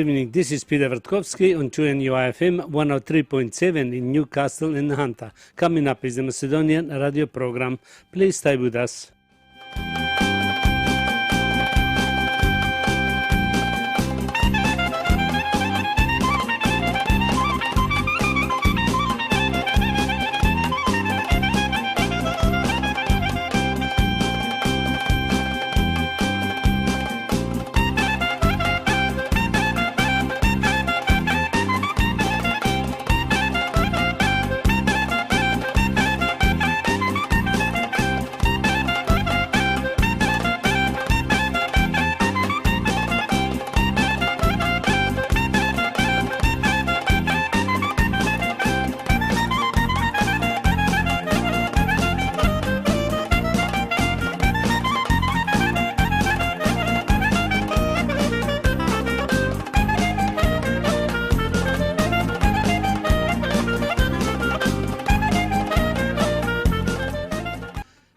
evening. This is Peter Vertkovsky on 2NUIFM 103.7 in Newcastle in Hunter. Coming up is the Macedonian radio program. Please stay with us.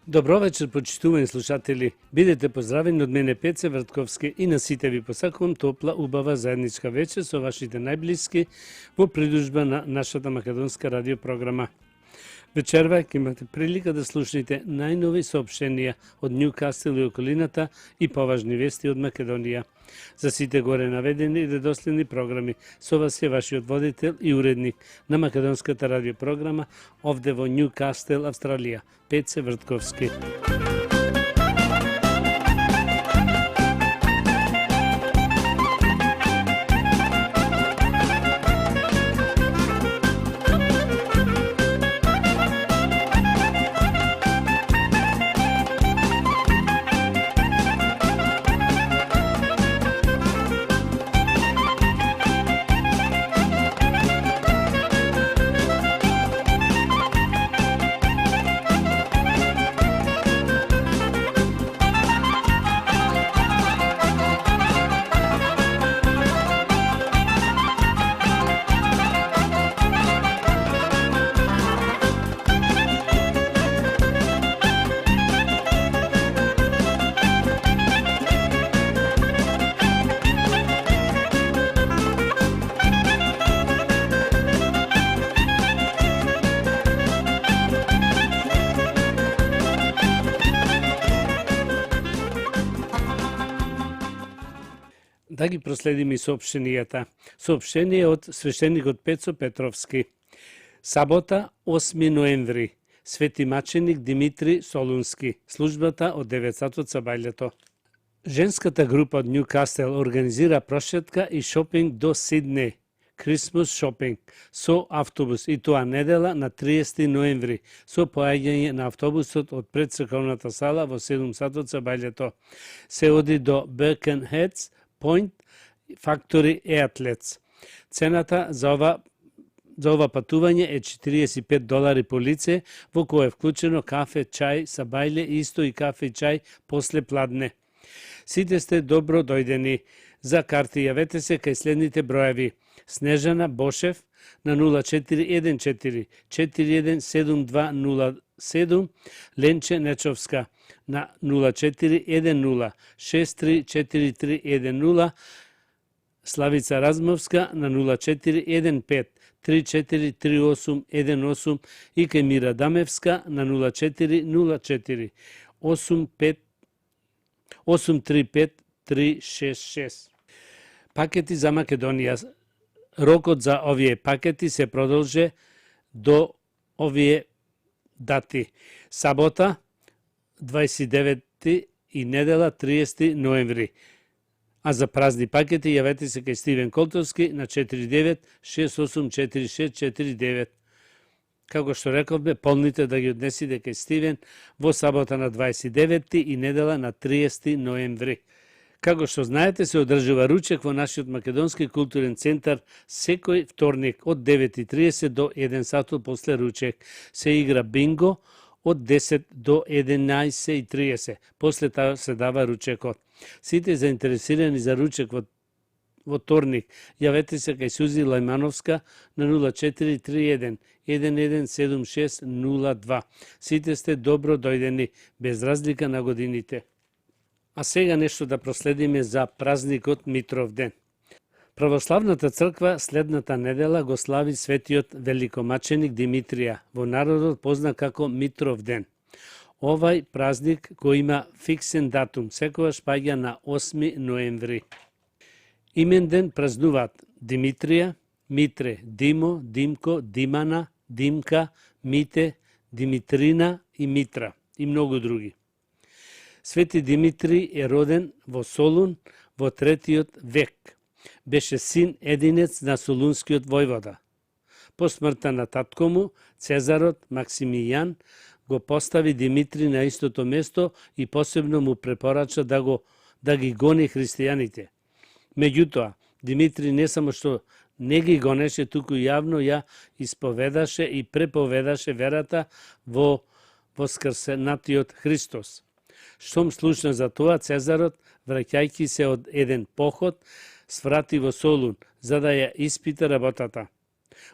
Добро вечер, почитувани слушатели. Бидете поздравени од мене Пеце Вртковски и на сите ви посакувам топла, убава заедничка вечер со вашите најблиски во придружба на нашата македонска радиопрограма. Вечерва ќе имате прилика да слушнете најнови соопштенија од Нјукасл и околината и поважни вести од Македонија. За сите горе наведени и редоследни програми, со вас е вашиот водител и уредник на македонската радиопрограма овде во Нјукасл, Австралија, Пеце Вртковски. Да ги проследиме и соопштенијата. Соопштение од свештеникот Пецо Петровски. Сабота, 8 ноември. Свети маченик Димитри Солунски. Службата од 9 сатот сабајлето. Женската група од Нјукасл организира прошетка и шопинг до Сиднеј. Christmas шопинг со автобус и тоа недела на 30 ноември со поаѓање на автобусот од пред црковната сала во 7 сатот сабајлето. Се оди до Birkenhead Point Factory Outlets. Цената за ова патување е $45 по лице, во кое е вклучено кафе, чај, сабајле, исто и кафе и чај после пладне. Сите сте добро дојдени. За карти јавете се кај следните броеви. Снежана Бошев на 0414 417207, Ленче Нечовска на 0410 634310, Славица Размовска на 0415 343818 и кај Мира Дамевска на 0404 835 366. Пакети за Македонија. Рокот за овие пакети се продолжи до овие дати. Сабота 29 и недела 30 ноември. А за празни пакети јавете се кај Стивен Колтовски на 49 6846 49. Како што рековме, полните да ги однесите кај Стивен во сабота на 29 и недела на 30 ноември. Како што знаете, се одржува ручек во нашиот македонски културен центар секој вторник од 9:30 до 1 сатот после ручек. Се игра бинго од 10 до 11:30. После тоа се дава ручекот. Сите заинтересирани за ручек во вторник, јавете се кај Сузи Лајмановска на 0431 117602. Сите сте добро дојдени, без разлика на годините. А сега нешто да проследиме за празникот Митровден. Православната црква следната недела го слави светиот великомаченик Димитрија, во народот познат како Митров ден. Овај празник кој има фиксен датум, секогаш паѓа на 8 ноември. Имен ден празнуваат Димитрија, Митре, Димо, Димко, Димана, Димка, Мите, Димитрина и Митра и многу други. Свети Димитри е роден во Солун во 3 век. Беше син единец на солунскиот војвода. По смртта на татко му, Цезарот Максимијан го постави Димитри на истото место и посебно му препорача да ги гони христијаните. Меѓутоа, Димитри не само што не ги гонеше, туку јавно ја исповедаше и преповедаше верата во воскрсенатиот Христос. Штом слушна за тоа, Цезарот, враќајќи се од еден поход, сврати во Солун, за да ја испита работата.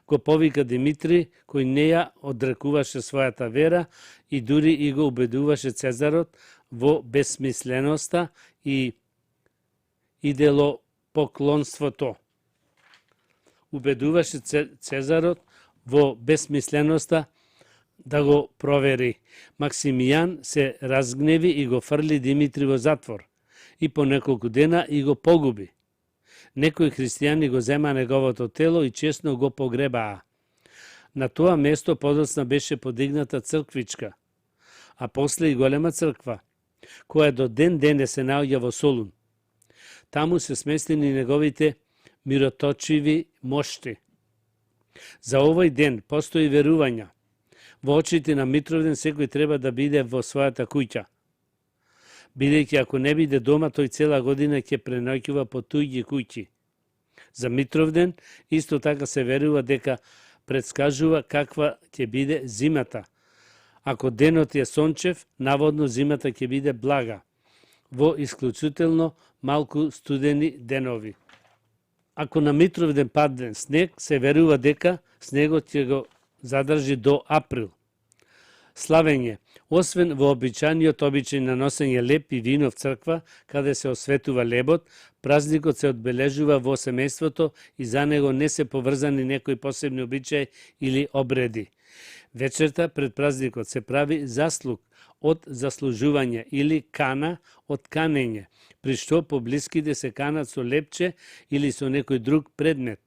Го повика Димитри, кој не ја одрекуваше својата вера и дури и го убедуваше Цезарот во безсмисленоста и идолопоклонството. Убедуваше Цезарот во безсмисленоста да го провери. Максимијан се разгневи и го фрли Димитри во затвор и по неколку дена и го погуби. Некои христијани го зема неговото тело и честно го погребаа. На тоа место подоцна беше подигната црквичка, а после и голема црква, која до ден денес се наоѓа во Солун. Таму се сместени неговите мироточиви мошти. За овој ден постои верување. Во очите на Митровден секој треба да биде во својата куќа. Бидејќи ако не биде дома, тој цела година ќе преноќува по туѓи куќи. За Митровден исто така се верува дека предскажува каква ќе биде зимата. Ако денот е сончев, наводно зимата ќе биде блага, во исклучително малку студени денови. Ако на Митровден падне снег, се верува дека снегот ќе го задржи до април. Славење. Освен во обичаниот обичај на носење леп и вино в црква, каде се осветува лебот, празникот се одбележува во семејството и за него не се поврзани некои посебни обичаи или обреди. Вечерта пред празникот се прави заслуг од заслужување или кана од канење, при што поблиските се канат со лепче или со некој друг предмет.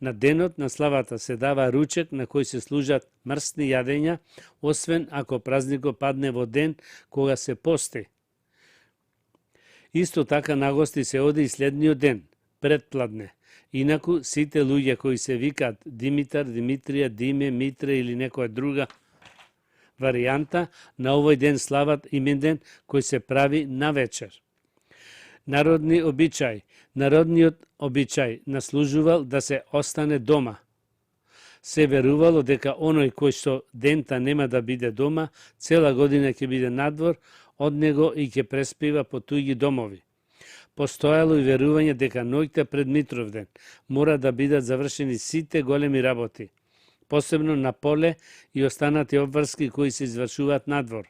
На денот на славата се дава ручек на кој се служат мрсни јадења, освен ако празникот падне во ден кога се пости. Исто така на гости се оди и следниот ден, предпладне. Инаку сите луѓе кои се викаат Димитар, Димитрија, Диме, Митре или некоја друга варијанта, на овој ден слават имен ден кој се прави на вечер. Народни обичај. Народниот обичај наслужувал да се остане дома. Се верувало дека оној кој што дента нема да биде дома, цела година ќе биде надвор од него и ќе преспива по туѓи домови. Постојало и верување дека ноќта пред Митровден мора да бидат завршени сите големи работи, посебно на поле и останати обврски кои се извршуваат надвор.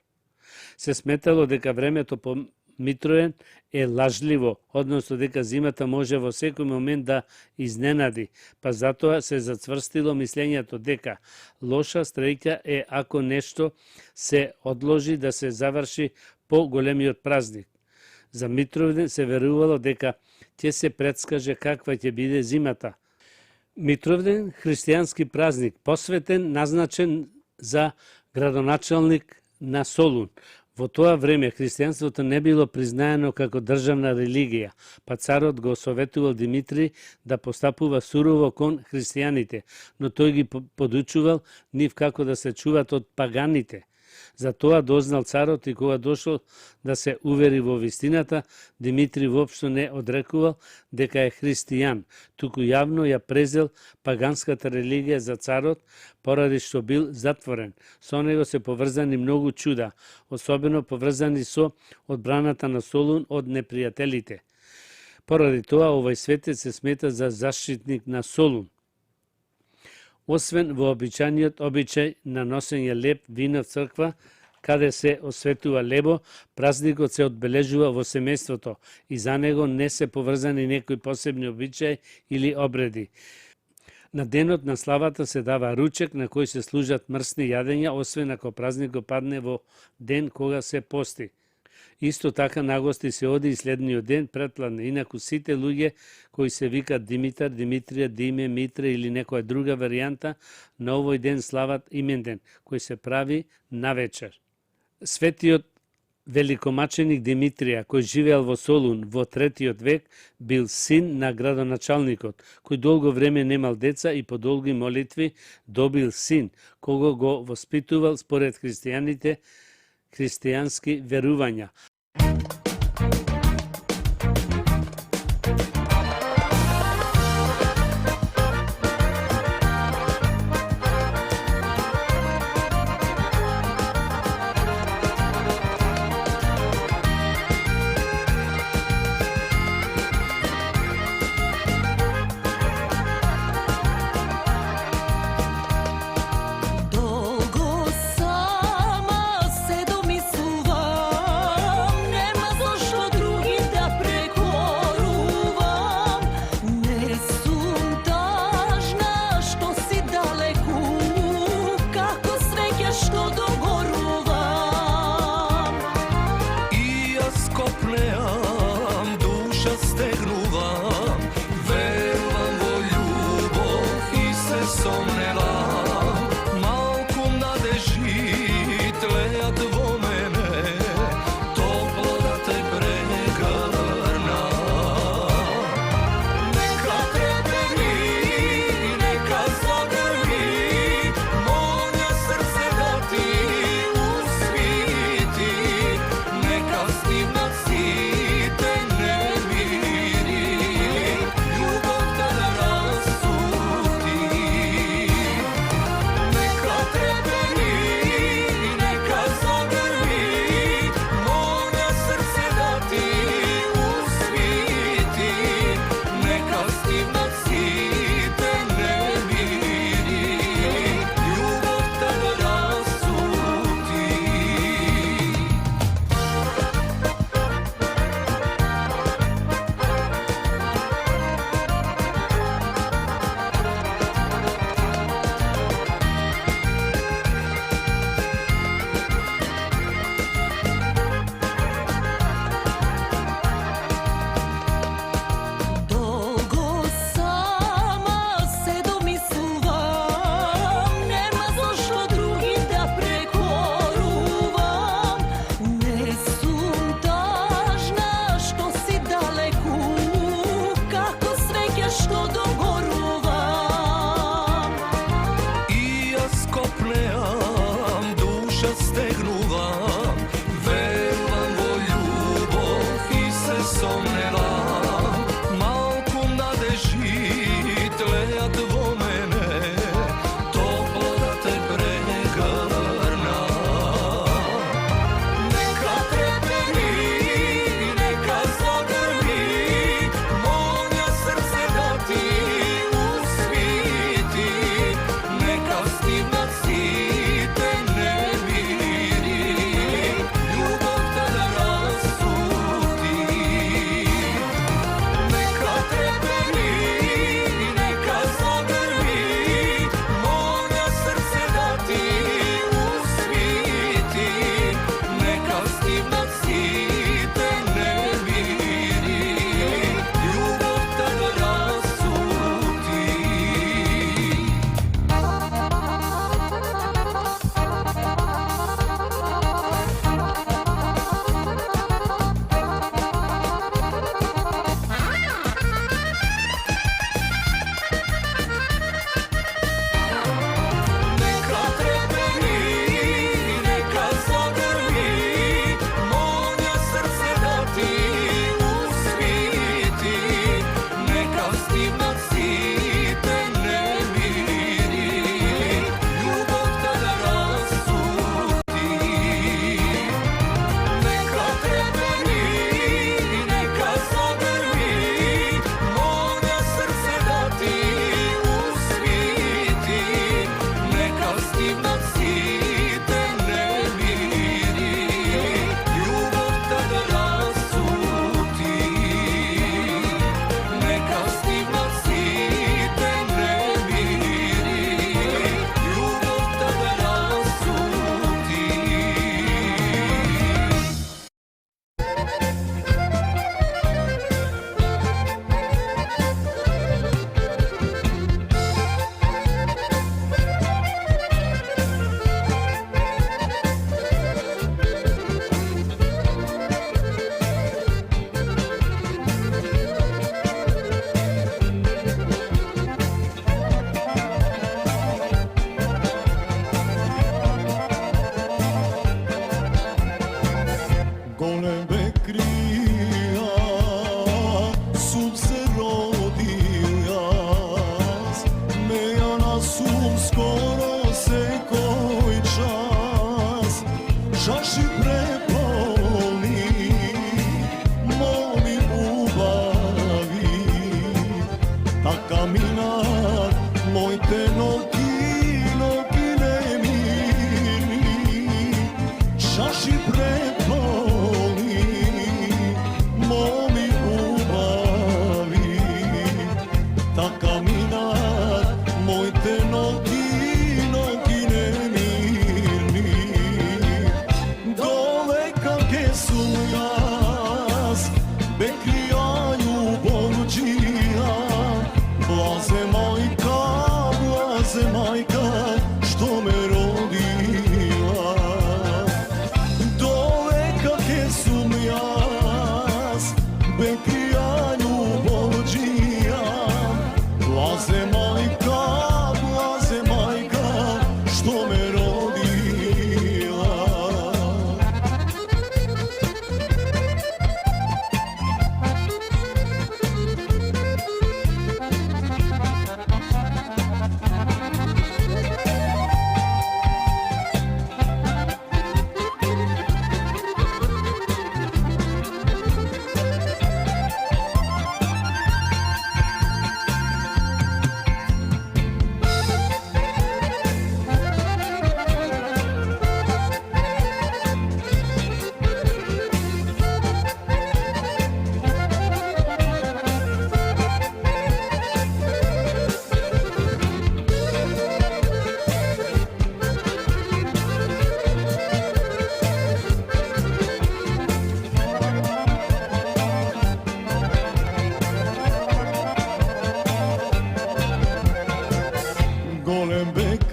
Се сметало дека времето по Митроен е лажливо, односно дека зимата може во секој момент да изненади, па затоа се зацврстило мислењето дека лоша стреќа е ако нешто се одложи да се заврши по големиот празник. За Митровден се верувало дека ќе се предскаже каква ќе биде зимата. Митровден христијански празник, посветен, назначен за градоначалник на Солун. Во тоа време христијанството не било признаено како државна религија, па царот го советувал Димитри да постапува сурово кон христијаните, но тој ги подучувал нив како да се чуват од паганите. За тоа дознал царот и кога дошол да се увери во вистината, Димитри воопшто не одрекувал дека е христијан, туку јавно ја презел паганската религија за царот, поради што бил затворен. Со него се поврзани многу чуда, особено поврзани со одбраната на Солун од непријателите. Поради тоа овој светец се смета за заштитник на Солун. Освен во обичаниот обичај на носење леп вино в црква, каде се осветува лебо, празникот се одбележува во семејството и за него не се поврзани некои посебни обичаи или обреди. На денот на славата се дава ручек на кој се служат мрсни јадења, освен ако празникот падне во ден кога се пости. Исто така нагости се оди и следниот ден претпладне, инаку сите луѓе кои се викат Димитар, Димитрија, Диме, Митре или некоја друга варијанта, на овој ден слават именден, кој се прави на вечер. Светиот великомаченик Димитрија, кој живеел во Солун во 3 век, бил син на градоначалникот, кој долго време немал деца и по долги молитви добил син, кого го воспитувал според христијански верувања. Долго сама се домислувам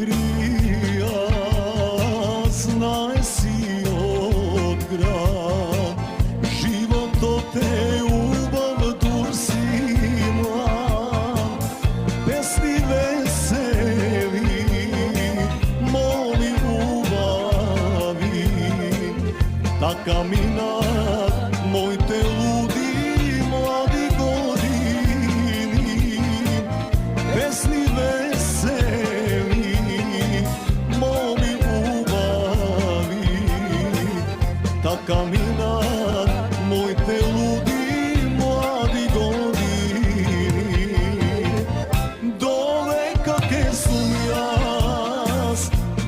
krija, znaj si od grad, život od te ljubav dur si mlad, pesmi veseli, moli ljubavi, taka minat, moj te ludi mladi godini, pesmi veseli, moli ljubavi, taka minat, moj te ludi mladi godini, do veka ke sum jas,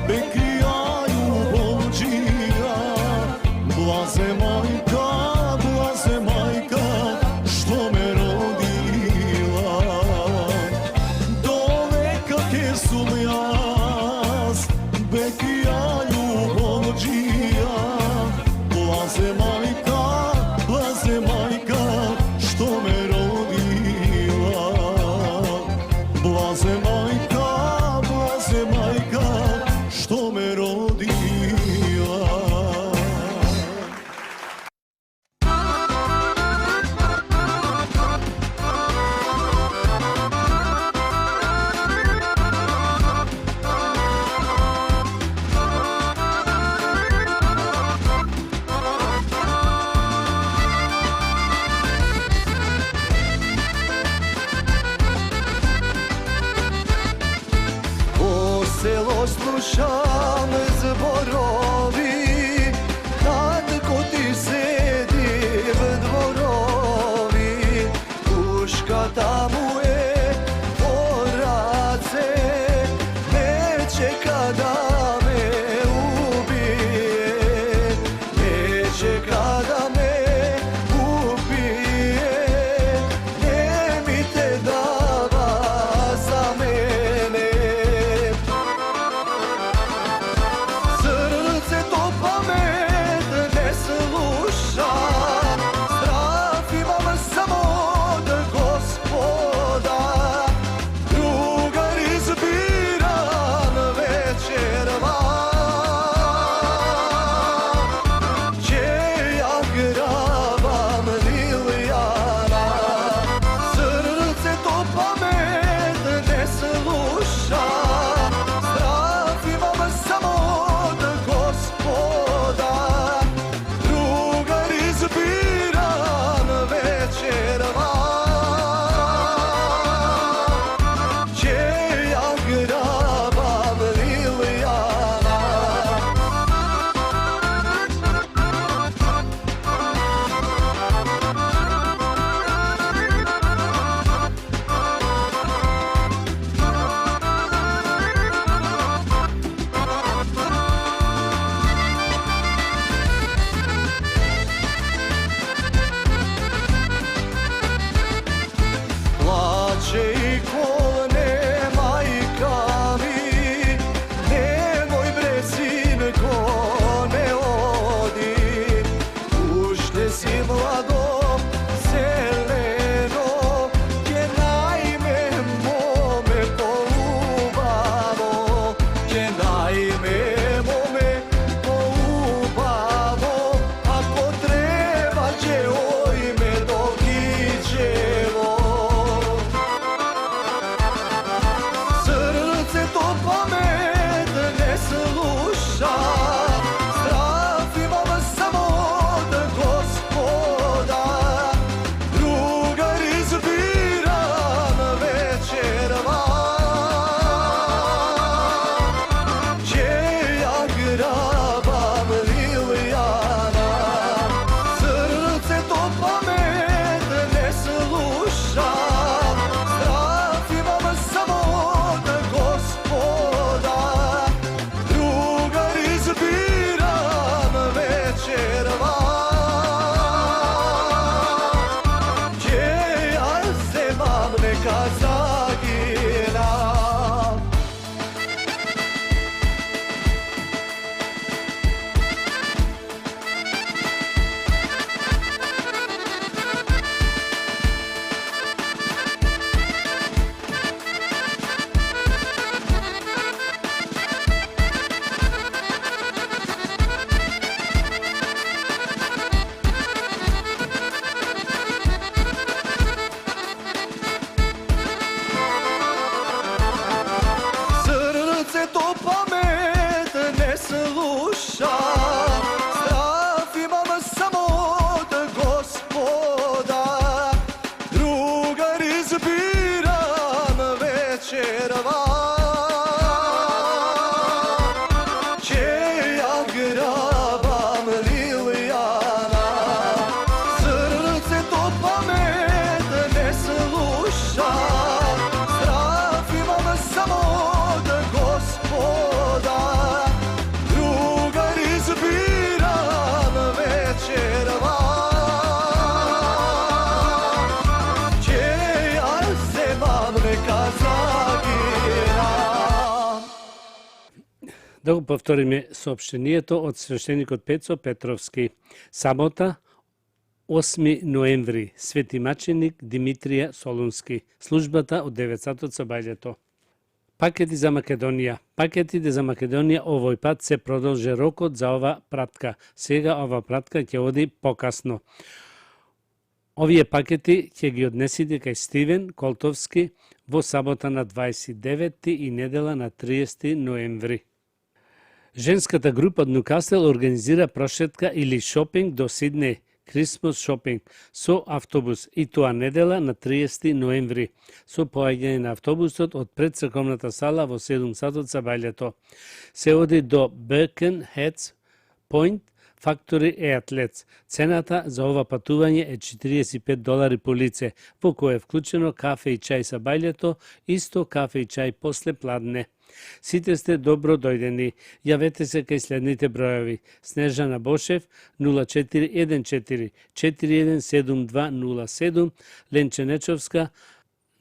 bekrija ljubovđija, blaze majka, što me rodila, do veka ke sum jas, bekrija ljubovđija, blaze majka, što me rodila, blaze majka, što me rodila. Po selo slušam zborovi, tatko ti sedi v dvorovi, puška tamo je porace, ne čeka da me ubije, ne čeka da me ubije, nemite dava za mene. Srce to večerva Će ja grabam Lilijana Srce to pamet ne sluša Zdrav imam samo od Gospoda Drugar izbiram večerva Да го повториме соопштението од свештеникот Пецо Петровски. Сабота, 8 ноември, свети маченик Димитрија Солунски. Службата од 9 сатот со бајлето. Пакети за Македонија. Пакетите за Македонија овој пат се продолжи рокот за ова пратка. Сега ова пратка ќе оди покасно. Овие пакети ќе ги однесите кај Стивен Колтовски во сабота на 29 и недела на 30 ноември. Женската група од Нукасел организира прошетка или шопинг до Сиднеј, Christmas шопинг, со автобус и тоа недела на 30 ноември, со поаѓање на автобусот од пред црковната сала во 7 сатот за бајлето. Се оди до Birkenhead Point Factory Outlets. Цената за ова патување е $45 по лице, во кое е вклучено кафе и чај за бајлето, исто кафе и чај после пладне. Сите сте добро дојдени. Јавете се кај следните бројови. Снежана Бошев 0414 417207, Ленче Нечовска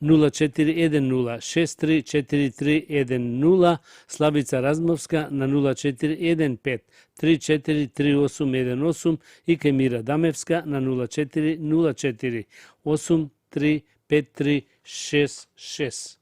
0410 634310, Славица Размовска на 0415 343818 и Кемира Дамевска на 0404 835366.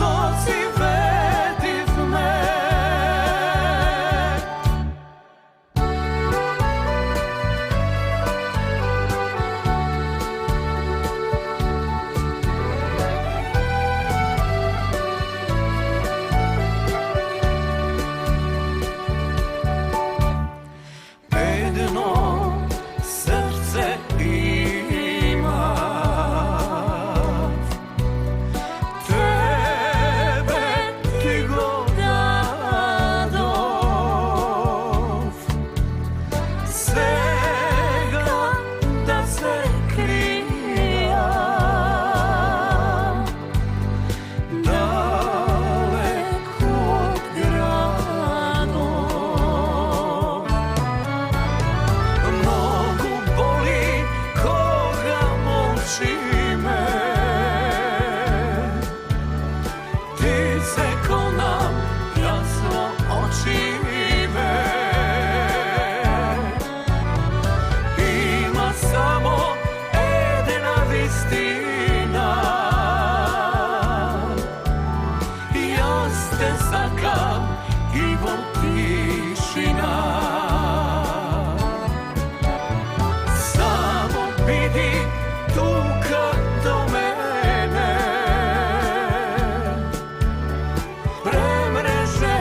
Što те сакам и во тишина. Само биди тука до мене, премреже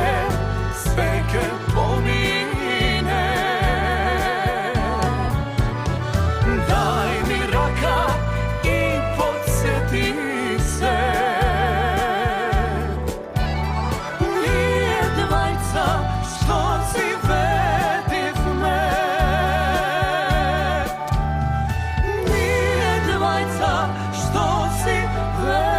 све ке помине. Дај ми рака и подсети се, ние двајца што си ведивме, ние двајца што си ведивме.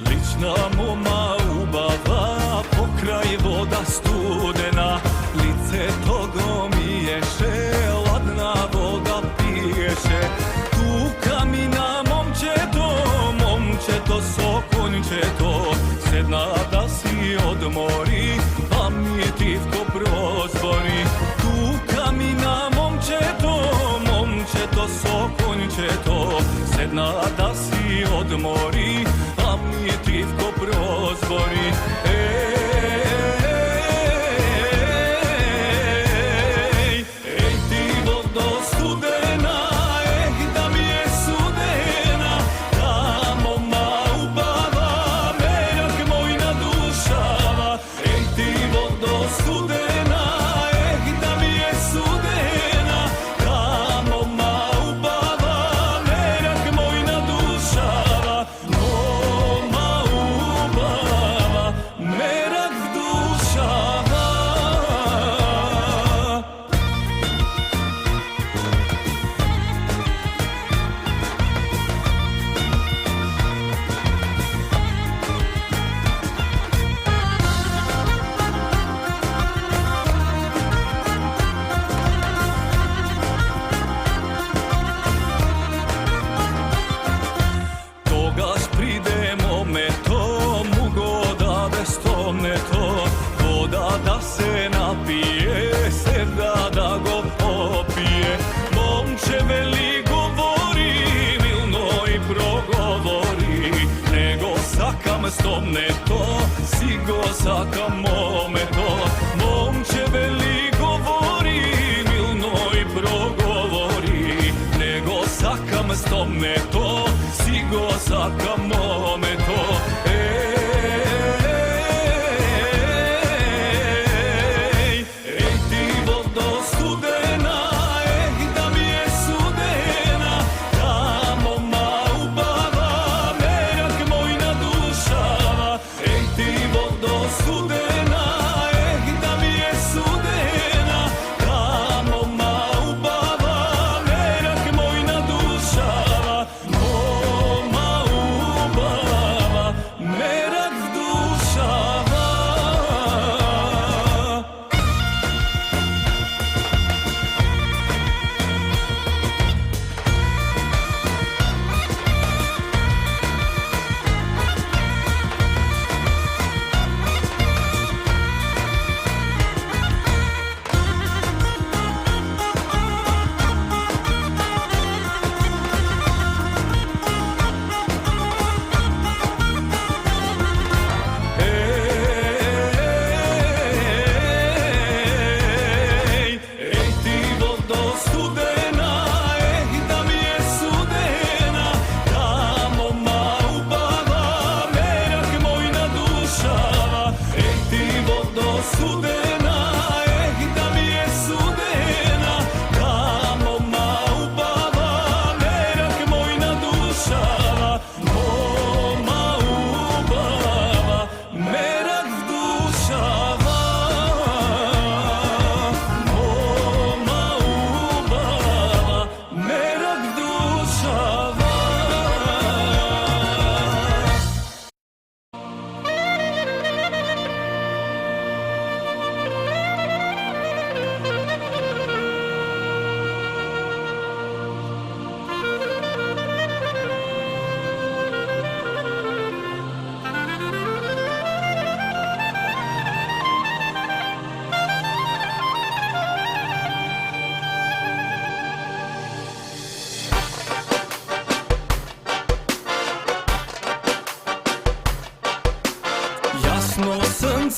Лична мома убава, покрај вода студена, лицето го миеше, ладна вода пиеше. Тука мина момчето со кончето, седна да си одмори, паметивко прозбори. Тука мина момчето со кончето, седна да си одмори, паметивко прозбори. Еј ти водо студена, да ми е судена, та мома убава, мерак мој на душава. Еј ти водо студена, да ми е судена, та мома убава, мерак мој на душава. Мома убава, мерак в душава. Тогаш приде момето, му го даде стомнето, вода да се напие, седа да го попие. Момче вели говори, милно и проговори, не го сакам стомнето, си го сакам момето. Момче вели говори, милно и проговори, не го сакам стомнето, си го сакам момето. Еј ти водо студена, да ми е судена, та мома убава, мерак мој на душава. Еј ти водо студена, да ми е судена, та мома убава, мерак мој на душава. Мома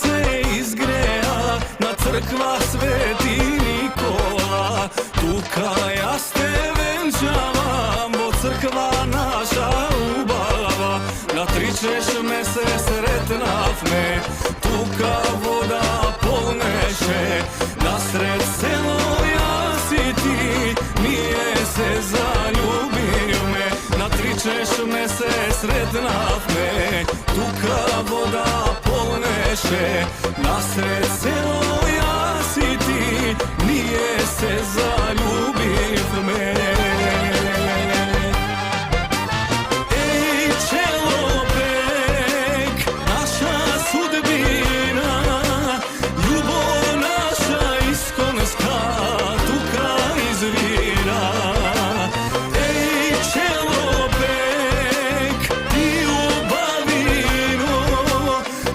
сонce izgreja, na crkva Sveti Nikola. Tuka јас те венчавам, во црква наша убава. На 3-6 месец сретнавме, тука вода полнеше. Насред село јас и ти, ние се заљубивме. На 3-6 месец сретнавме, тука вода полнеше. Насред село јас и ти, ние се заљубивме. Еј, челопек, наша судбина, љубов наша исконска, тука извира. Еј, челопек, ти убавино,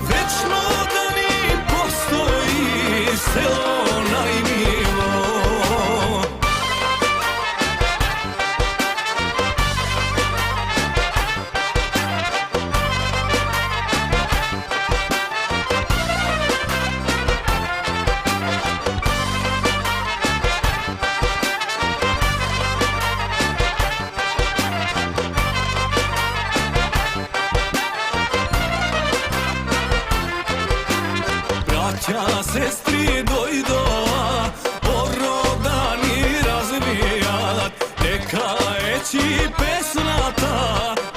вечно да ни постои село најмило. Braća, sestri dojdova, porodani razvijat, neka eći pesnata,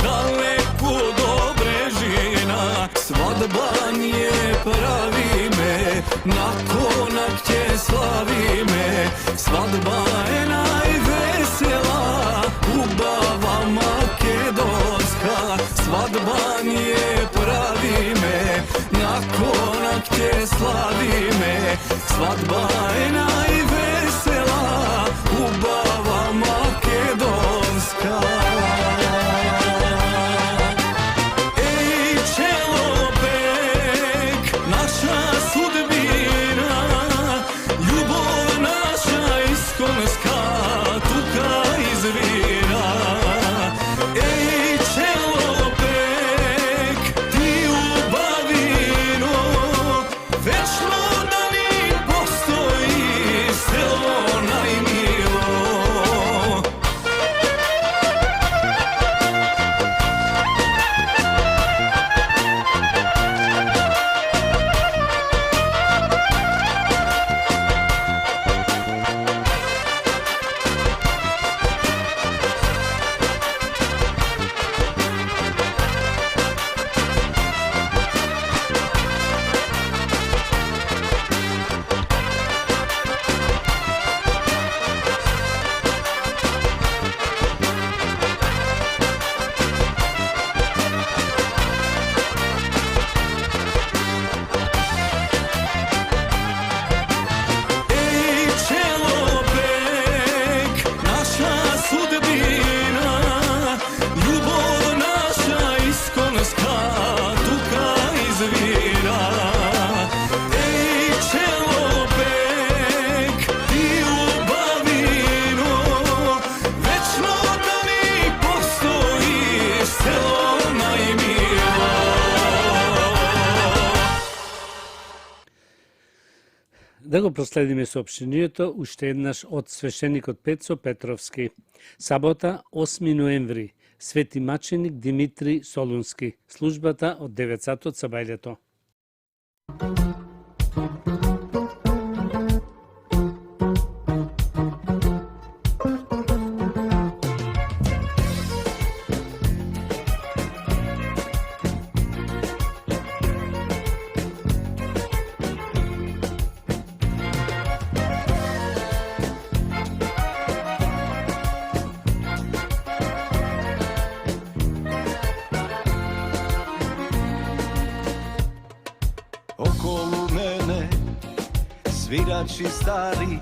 daleku do Brežina. Svadba nije pravime, na konak će slavime. Svadba je najvesela, ubava makedonska. Svadba nije pravime, na konak će slavime. Svadba je najvesela, ubava makedonska. Ej, čelopek, naša sudbina, ljubov naša iskonska, tuka izvira. Ej, čelopek, ti ubavino, večno da ni postoji selo najmilo. Ej, čelopek, naša sudbina, ljubov naša iskonska, tuka izvira. Ej, čelopek, ti ubavino, večno da ni postoji selo najmilo. Да го проследиме соопштението уште еднаш од свештеникот Пецо Петровски. Сабота, 8 ноември, свети маченик Димитри Солунски. Службата од 9 сатот сабајлето. Околу мене свирачи стари,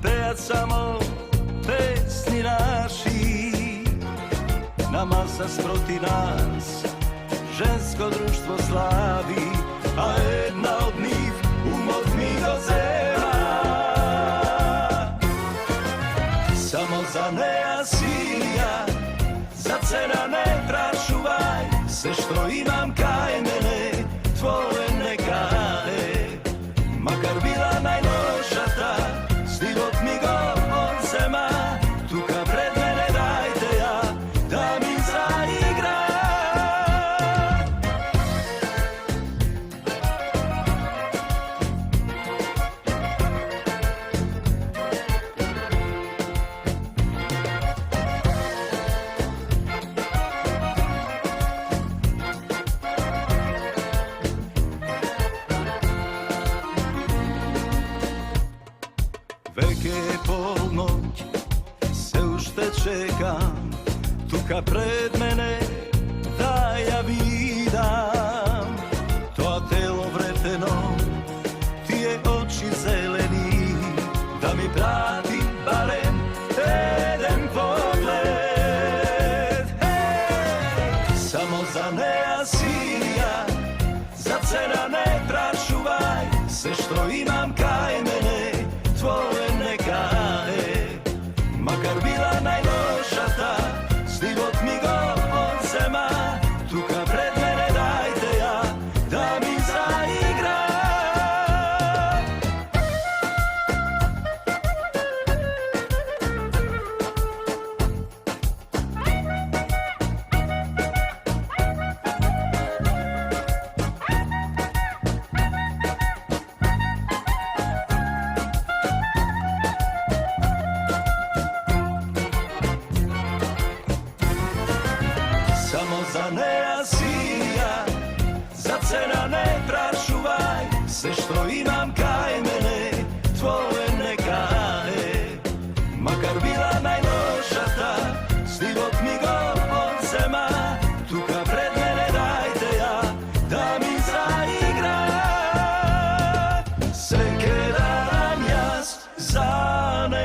пеат само песни наши. На маса спроти нас женско друштво слави, а една од нив умот ми го зема. Само за неа синја, за цена не прашувај, се што имам кај мене, твое нека веќе е полноќ, се уште чекам, тука пред мене да ја видам. Тоа тело вретено, тие очи зелени, да ми прати барем еден поглед. Само за неа сија, за цена не прашувај, се што имам кај мене, твое нека е. Макар била најлошата, стивот ми го одзема, тука пред мене дајте ја, да ми заигра. Само за неа сија, за цена не прашувај, се што имам кај мене, твое нека е. Макар била најлошата, стивот ми го одзема, тука пред мене дајте ја, да ми заигра. Се ке дарам јас за неа.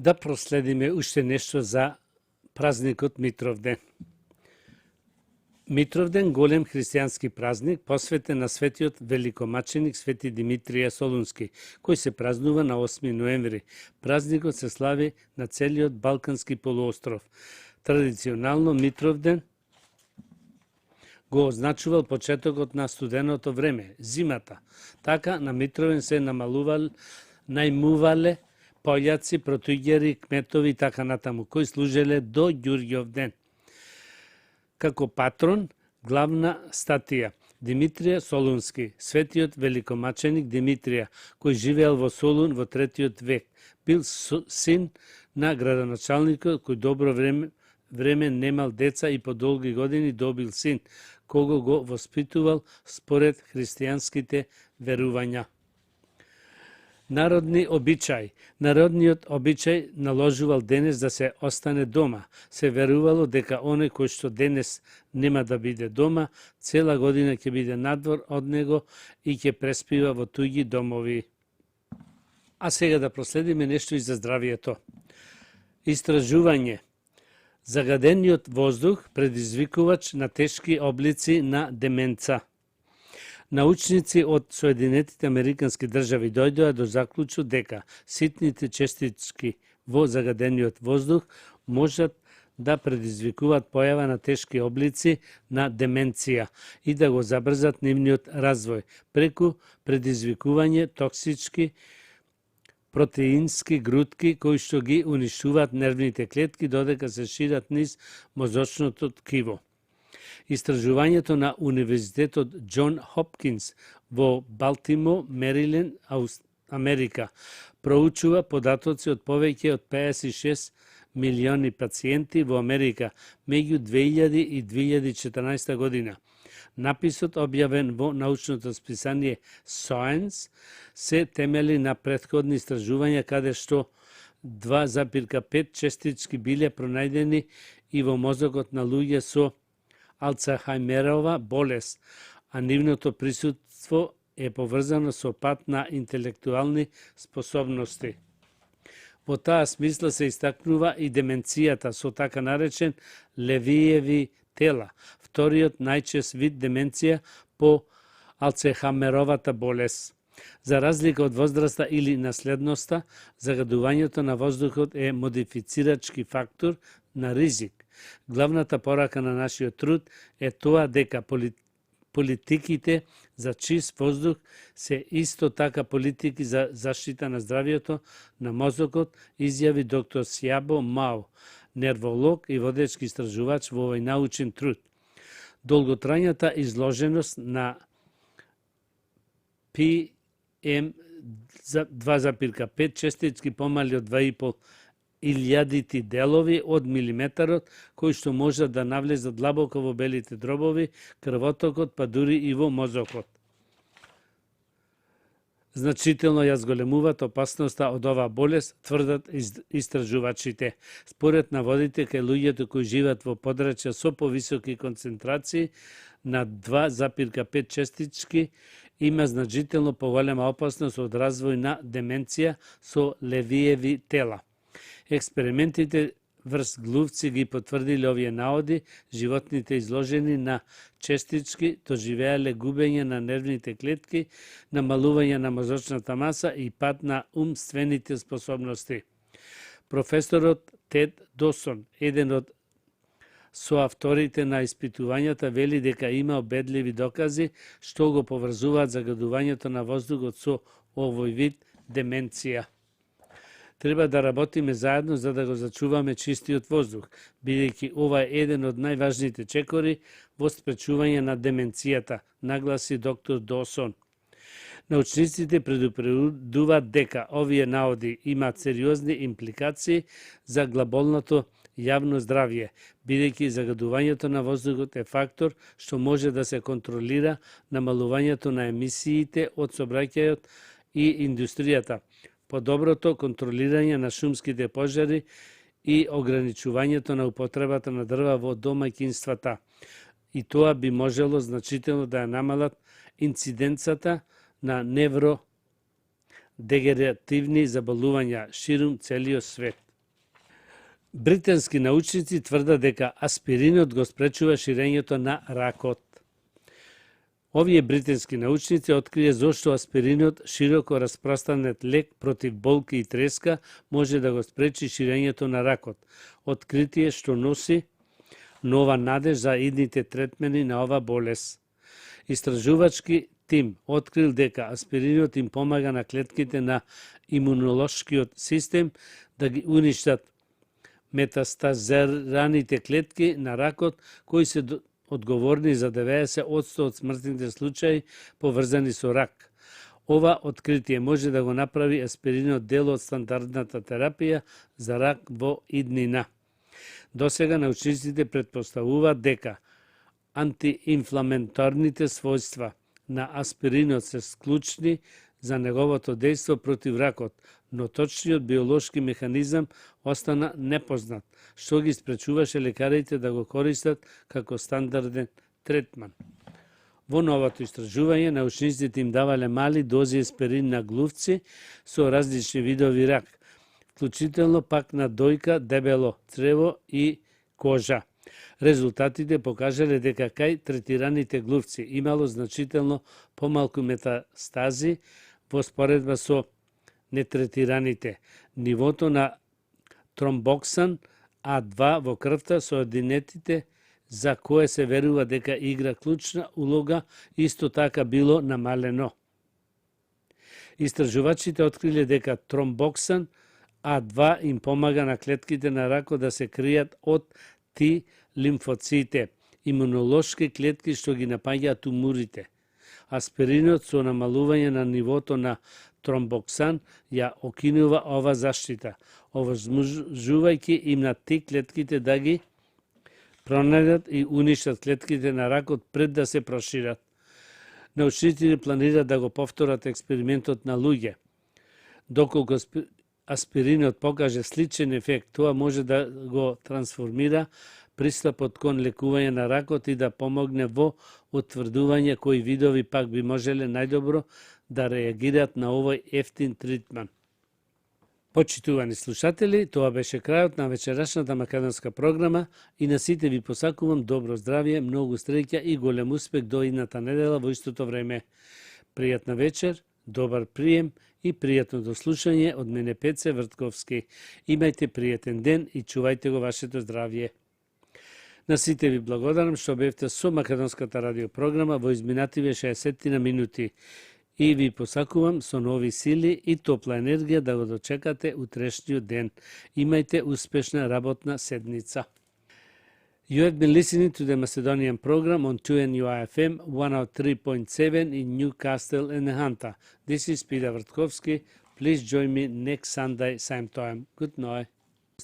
Да проследиме уште нешто за празникот Митровден. Митровден голем христијански празник посветен на светиот великомаченик Свети Димитрije Солунски, кој се празнува на 8 ноември. Празникот се слави на целиот Балкански полуостров. Традиционално Митровден го означувал почетокот на студеното време, зимата. Така на Митровден се најмувале појаци, протуѓери, кметови и така натаму, кои служеле до Ѓурѓовден. Како патрон, главна статија Димитрije Солунски, светиот великомаченик Димитрија, кој живеел во Солун во 3 век, бил син на градоначалникот кој добро време немал деца и по долги години добил син, кого го воспитувал според христијанските верувања. Народни обичај. Народниот обичај наложувал денес да се остане дома. Се верувало дека оној кој што денес нема да биде дома, цела година ќе биде надвор од него и ќе преспива во туѓи домови. А сега да проследиме нешто и за здравието. Истражување. Загадениот воздух предизвикувач на тешки облици на деменца. Научници од Соединетите Американски држави дојдоа до заклучок дека ситните честички во загадениот воздух можат да предизвикуваат појава на тешки облици на деменција и да го забрзат нивниот развој преку предизвикување токсички протеински грудки кои што ги уништуваат нервните клетки додека се шират низ мозочното ткиво. Истражувањето на Универзитетот Џон Хопкинс во Балтимо, Мериленд, Америка, проучува податоци од повеќе од 56 милиони пациенти во Америка меѓу 2000 и 2014 година. Написот, објавен во научното списание Science, се темели на претходни истражувања каде што 2,5 честички биле пронајдени и во мозокот на луѓе со Алцхајмерова болест, а нивното присуство е поврзано со пат на интелектуални способности. Во таа смисла се истакнува и деменцијата со така наречен Левиеви тела, вториот најчест вид деменција по Алцхајмеровата болест. За разлика од возраста или наследноста, загадувањето на воздухот е модифицирачки фактор на ризик. Главната порака на нашиот труд е тоа дека политиките за чист воздух се исто така политики за заштита на здравието на мозокот, изјави доктор Сјабо Мао, нерволог и водечки истражувач во овој научен труд. Долготрајната изложеност на PM 2,5 честички помали од 2,5 илјадити делови од милиметарот, кои што можат да навлезат длабоко во белите дробови, крвотокот, па дури и во мозокот. Значително ја зголемуваат опасноста од оваа болест, тврдат истражувачите. Според наводите, кај луѓето кои живеат во подрачја со повисоки концентрации на 2,5 честички, има значително поголема опасност од развој на деменција со Левиеви тела. Експериментите врз глувци ги потврдиле овие наоди, животните изложени на честички доживеале губење на нервните клетки, намалување на мозочната маса и пад на умствените способности. Професорот Тед Досон, еден од соавторите на испитувањата, вели дека има обедливи докази што го поврзуваат загадувањето на воздухот со овој вид деменција. Треба да работиме заедно за да го зачуваме чистиот воздух, бидејќи ова е еден од најважните чекори во спречување на деменцијата, нагласи доктор Досон. Научниците предупредуваат дека овие наоди имаат сериозни импликации за глобалното јавно здравје, бидејќи загадувањето на воздухот е фактор што може да се контролира намалувањето на емисиите од сообраќајот и индустријата, подоброто контролирање на шумските пожари и ограничувањето на употребата на дрва во домаќинствата. И тоа би можело значително да ја намалат инциденцата на невродегенеративни заболувања ширум целиот свет. Британски научници тврдат дека аспиринот го спречува ширењето на ракот. Овие британски научници открие зошто аспиринот, широко распространет лек против болки и треска, може да го спречи ширењето на ракот. Откритие што носи нова надеж за идните третмени на ова болест. Истражувачки тим открил дека аспиринот им помага на клетките на имунолошкиот систем да ги уништат метастазираните клетки на ракот, кои се одговорни за 90% од смртните случаи поврзани со рак. Ова откритие може да го направи аспиринот дел од стандардната терапија за рак во иднина. Досега научниците претпоставуваат дека антиинфламаторните својства на аспиринот се клучни за неговото дејство против ракот, но точниот биолошки механизам остана непознат, што ги спречуваше лекарите да го користат како стандарден третман. Во новото истражување, научниците им давале мали дози аспирин на глувци со различни видови рак, вклучително пак на дојка, дебело црево и кожа. Резултатите покажале дека кај третираните глувци имало значително помалку метастази во споредба со нетретираните. Нивото на тромбоксан А2 во крвта со одинетите за кое се верува дека игра клучна улога, исто така било намалено. Истражувачите откриле дека тромбоксан А2 им помага на клетките на ракот да се кријат од Т лимфоците, имунолошки клетки што ги напаѓаат туморите. Аспиринот со намалување на нивото на тромбоксан ја окинува ова заштита, овозможувајќи им на тие клетките да ги пронајдат и уништат клетките на ракот пред да се прошират. Научниците планираат да го повторат експериментот на луѓе. Доколку аспиринот покаже сличен ефект, тоа може да го трансформира пристапот кон лекување на ракот и да помогне во утврдување кои видови пак би можеле најдобро да реагираат на овој ефтин тритман. Почитувани слушатели, тоа беше крајот на вечерашната македонска програма и на сите ви посакувам добро здравје, многу среќа и голем успех до идната недела во истото време. Пријатна вечер, добар прием и пријатно дослушање од мене Пеце Вртковски. Имајте пријатен ден и чувајте го вашето здравје. На сите ви благодарам што бевте со македонската радиопрограма во изминативе 60 минути. И ви посакувам со нови сили и топла енергија да го дочекате утрешниот ден. Имајте успешна работна седница. You have been listening to the Macedonian program on 2NUIFM 103.7 in Newcastle and Hunter. This is Peter Vrtkovski. Please join me next Sunday, same time. Good night.